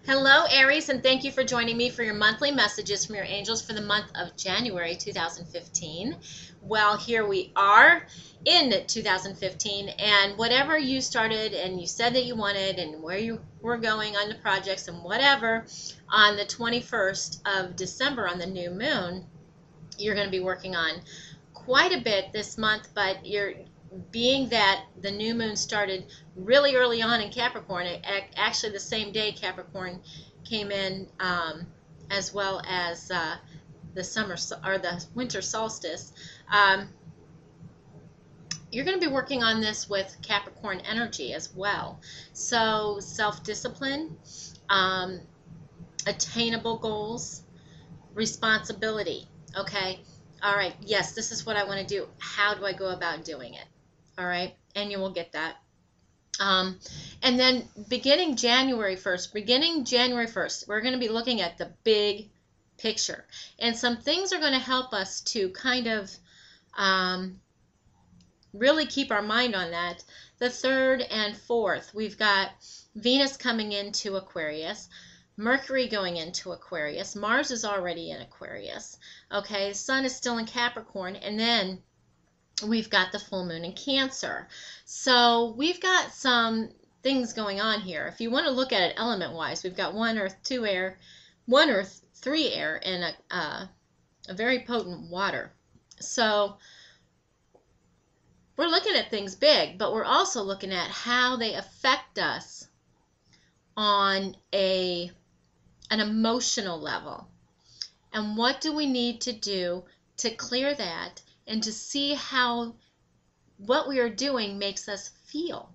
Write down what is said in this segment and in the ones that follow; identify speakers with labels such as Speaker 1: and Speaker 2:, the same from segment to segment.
Speaker 1: Hello, Aries, and thank you for joining me for your monthly messages from your angels for the month of January 2015. Well, here we are in 2015, and whatever you started and you said that you wanted, and where you were going on the projects and whatever, on the 21st of December on the new moon, you're going to be working on quite a bit this month, but you're being that the new moon started really early on in Capricorn, actually the same day Capricorn came in, as well as the summer or the winter solstice. Um, you're going to be working on this with Capricorn energy as well. So self-discipline, um, attainable goals, responsibility. Okay. All right. Yes, this is what I want to do. How do I go about doing it? All right. And you will get that. Um, and then beginning January 1st, we're going to be looking at the big picture. And some things are going to help us to kind of really keep our mind on that. The 3rd and 4th, we've got Venus coming into Aquarius, Mercury going into Aquarius, Mars is already in Aquarius, okay, Sun is still in Capricorn, and then we've got the full moon in Cancer. So we've got some things going on here. If you want to look at it element-wise, we've got 1 Earth, 2 air, 1 Earth, 3 air, and a very potent water. So we're looking at things big, but we're also looking at how they affect us on an emotional level. And what do we need to do to clear that and to see how what we are doing makes us feel?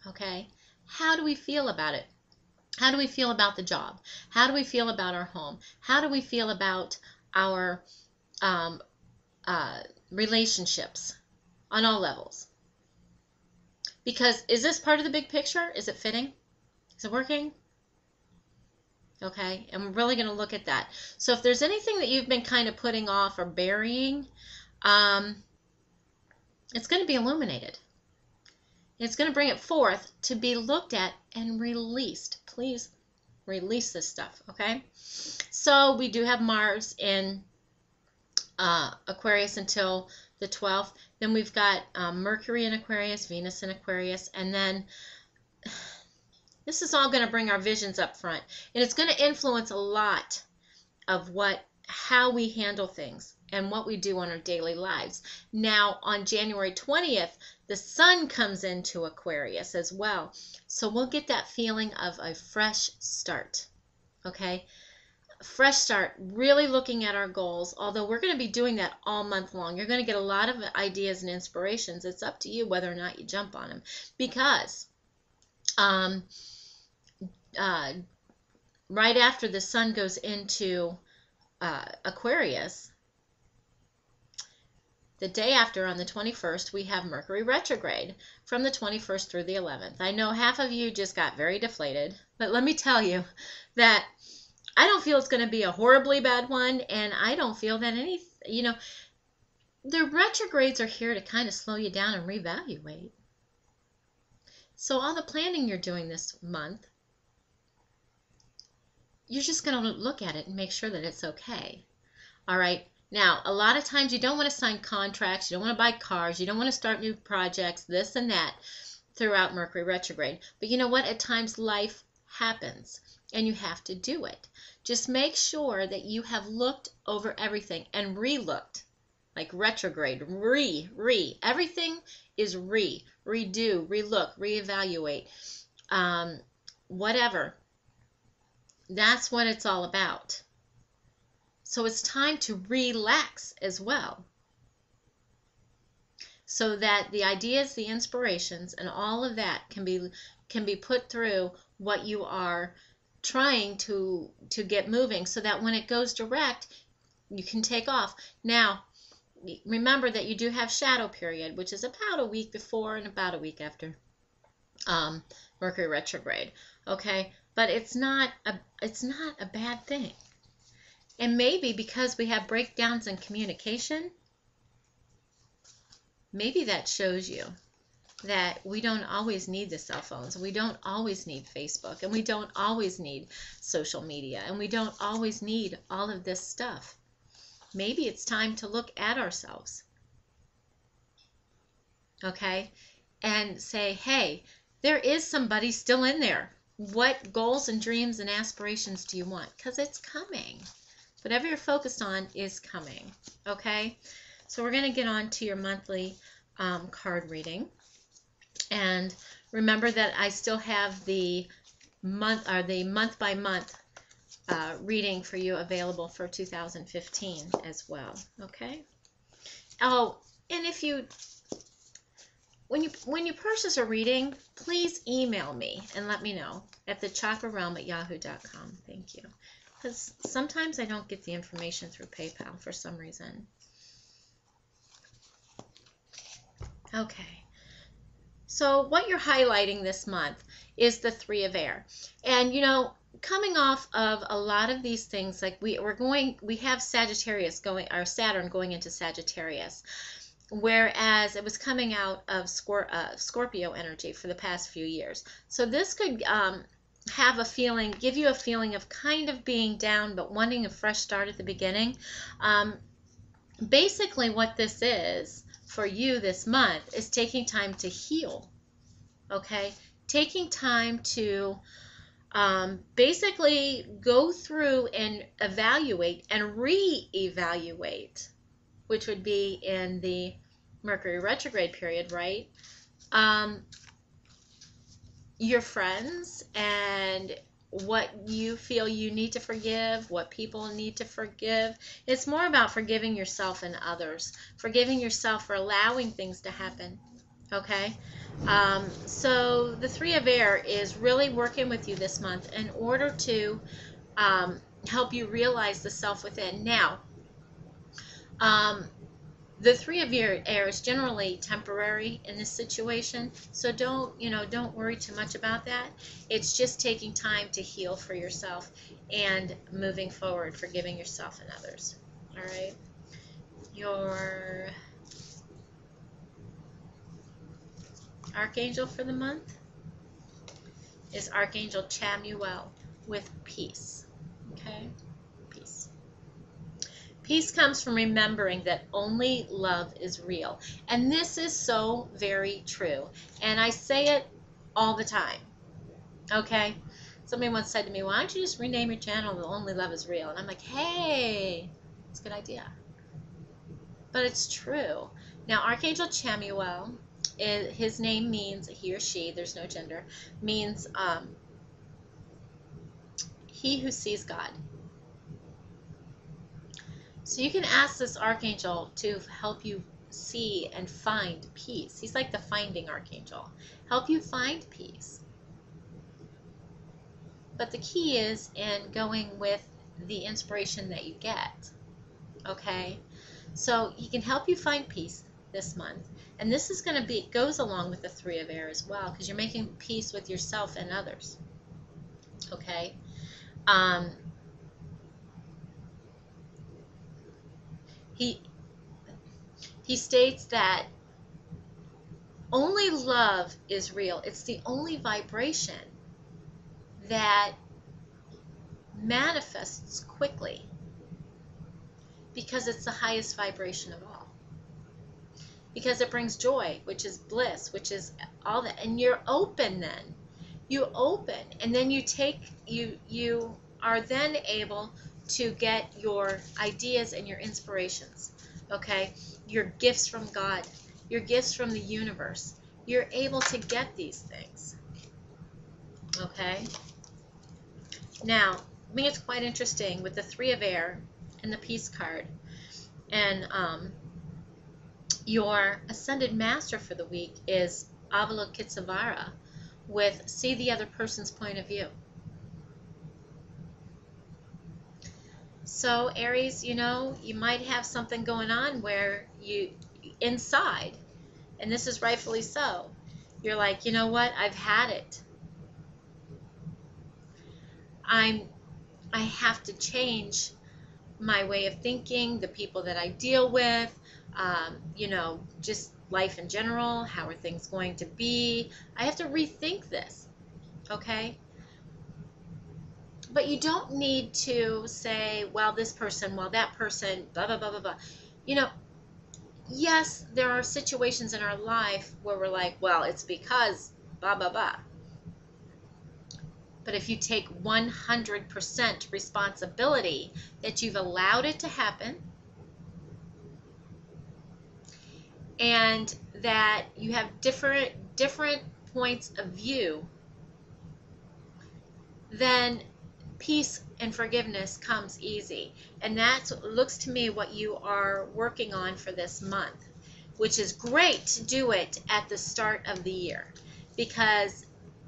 Speaker 1: Okay? How do we feel about it? How do we feel about the job? How do we feel about our home? How do we feel about our relationships on all levels? Because is this part of the big picture? Is it fitting? Is it working? Okay, and we're really going to look at that. So if there's anything that you've been kind of putting off or burying, it's going to be illuminated. It's going to bring it forth to be looked at and released. Please release this stuff, okay? So we do have Mars in Aquarius until the 12th. Then we've got Mercury in Aquarius, Venus in Aquarius, and then this is all going to bring our visions up front, and it's going to influence a lot of how we handle things and what we do on our daily lives. Now, on January 20th, the sun comes into Aquarius as well, so we'll get that feeling of a fresh start, okay? Fresh start, really looking at our goals, although we're going to be doing that all month long. You're going to get a lot of ideas and inspirations. It's up to you whether or not you jump on them, because right after the sun goes into Aquarius, the day after, on the 21st, we have Mercury retrograde from the 21st through the 11th. I know half of you just got very deflated, but let me tell you that I don't feel it's going to be a horribly bad one, and I don't feel that the retrogrades are here to kind of slow you down and reevaluate. So all the planning you're doing this month, you're just going to look at it and make sure that it's okay. All right. Now, a lot of times you don't want to sign contracts, you don't want to buy cars, you don't want to start new projects, this and that throughout Mercury retrograde. But you know what? At times life happens and you have to do it. Just make sure that you have looked over everything and re-looked. Like retrograde, everything is redo, relook, reevaluate, whatever. That's what it's all about. So it's time to relax as well, so that the ideas, the inspirations, and all of that can be put through what you are trying to get moving, so that when it goes direct, you can take off. Now, remember that you do have shadow period, which is about a week before and about a week after Mercury retrograde. Okay, but it's not a bad thing. And maybe because we have breakdowns in communication, maybe that shows you that we don't always need the cell phones, we don't always need Facebook, and we don't always need social media, and we don't always need all of this stuff. Maybe it's time to look at ourselves, okay, and say, hey, there is somebody still in there. What goals and dreams and aspirations do you want? Because it's coming. Whatever you're focused on is coming, okay? So we're going to get on to your monthly card reading. And remember that I still have the month by month reading for you available for 2015 as well, okay? Oh, and if you when you purchase a reading, please email me and let me know at thechakrarealm@yahoo.com. Thank you. Because sometimes I don't get the information through PayPal for some reason. Okay. So what you're highlighting this month is the Three of Air. And you know, coming off of a lot of these things, like we have Sagittarius going, or Saturn going into Sagittarius, whereas it was coming out of Scorpio energy for the past few years. So this could have a feeling, give you a feeling of kind of being down but wanting a fresh start at the beginning. Basically what this is for you this month is taking time to heal, okay? Taking time to basically go through and evaluate and re-evaluate, which would be in the Mercury retrograde period, right? Your friends and what you feel you need to forgive, what people need to forgive. It's more about forgiving yourself and others, forgiving yourself for allowing things to happen, okay? So the Three of Air is really working with you this month in order to help you realize the self within. Now, the Three of Air is generally temporary in this situation, so don't worry too much about that. It's just taking time to heal for yourself and moving forward, forgiving yourself and others. All right. Your Archangel for the month is Archangel Chamuel with peace. Okay? Peace. Peace comes from remembering that only love is real. And this is so very true. And I say it all the time. Okay? Somebody once said to me, why don't you just rename your channel to Only Love is Real? And I'm like, hey, it's a good idea. But it's true. Now, Archangel Chamuel, his name means, he or she, there's no gender, means he who sees God. So you can ask this archangel to help you see and find peace. He's like the finding archangel. Help you find peace. But the key is in going with the inspiration that you get. Okay? So he can help you find peace this month. And this is going to be, goes along with the Three of Air as well, because you're making peace with yourself and others. Okay? He states that only love is real. It's the only vibration that manifests quickly because it's the highest vibration of all. Because it brings joy, which is bliss, which is all that. And you're open then. You open, and then you are then able to get your ideas and your inspirations, okay? Your gifts from God, your gifts from the universe. You're able to get these things, okay? Now, I think it's quite interesting with the Three of Air and the Peace card. And your Ascended Master for the week is Avalokitesvara with see the other person's point of view. So Aries, you might have something going on where you inside, and this is rightfully so, you're like, you know what, I've had it. I have to change my way of thinking, the people that I deal with, just life in general? How are things going to be? I have to rethink this, okay? But you don't need to say, well, this person, well, that person, blah, blah, blah, blah, blah. You know, yes, there are situations in our life where we're like, well, it's because blah, blah, blah. But if you take 100% responsibility that you've allowed it to happen, and that you have different points of view, then peace and forgiveness comes easy. And that looks to me what you are working on for this month, which is great to do it at the start of the year. Because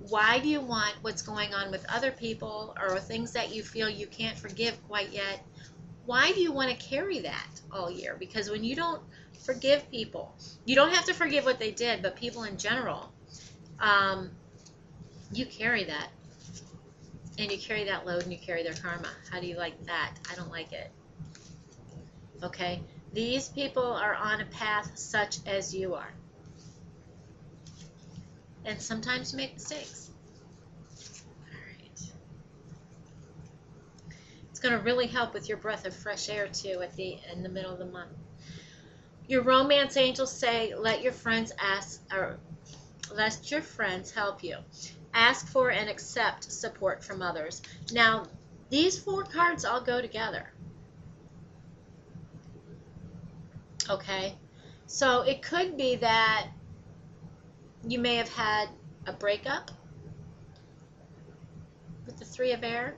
Speaker 1: why do you want what's going on with other people or things that you feel you can't forgive quite yet? Why do you want to carry that all year? Because when you don't forgive people, you don't have to forgive what they did, but people in general, you carry that. And you carry that load and you carry their karma. How do you like that? I don't like it. Okay? These people are on a path such as you are. And sometimes you make mistakes. All right. It's going to really help with your breath of fresh air too in the middle of the month. Your romance angels say, let your friends help you. Ask for and accept support from others. Now, these 4 cards all go together. Okay? So it could be that you may have had a breakup with the 3 of air,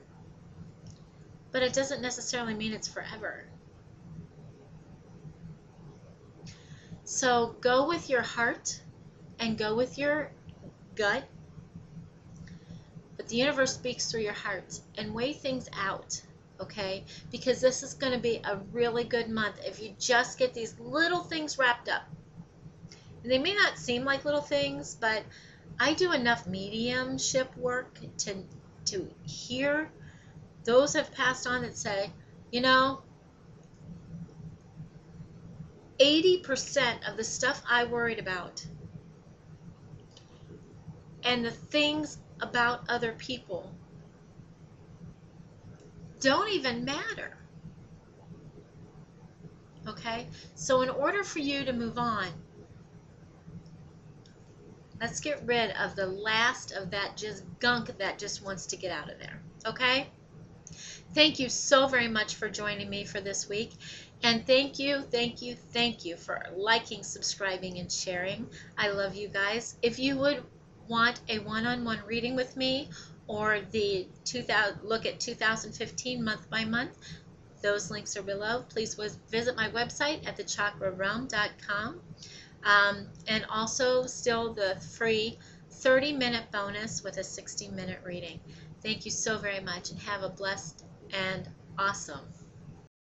Speaker 1: but it doesn't necessarily mean it's forever. So go with your heart and go with your gut. But the universe speaks through your heart, and weigh things out, okay? Because this is going to be a really good month if you just get these little things wrapped up. And they may not seem like little things, but I do enough mediumship work to hear those have passed on that say, you know, 80% of the stuff I worried about and the things about other people don't even matter. Okay? So in order for you to move on, let's get rid of the last of that just gunk that just wants to get out of there. Okay? Thank you so very much for joining me for this week. And thank you for liking, subscribing, and sharing. I love you guys. If you would want a one-on-one reading with me, or the look at 2015 month by month, those links are below. Please visit my website at thechakrarealm.com. And also still the free 30-minute bonus with a 60-minute reading. Thank you so very much, and have a blessed and awesome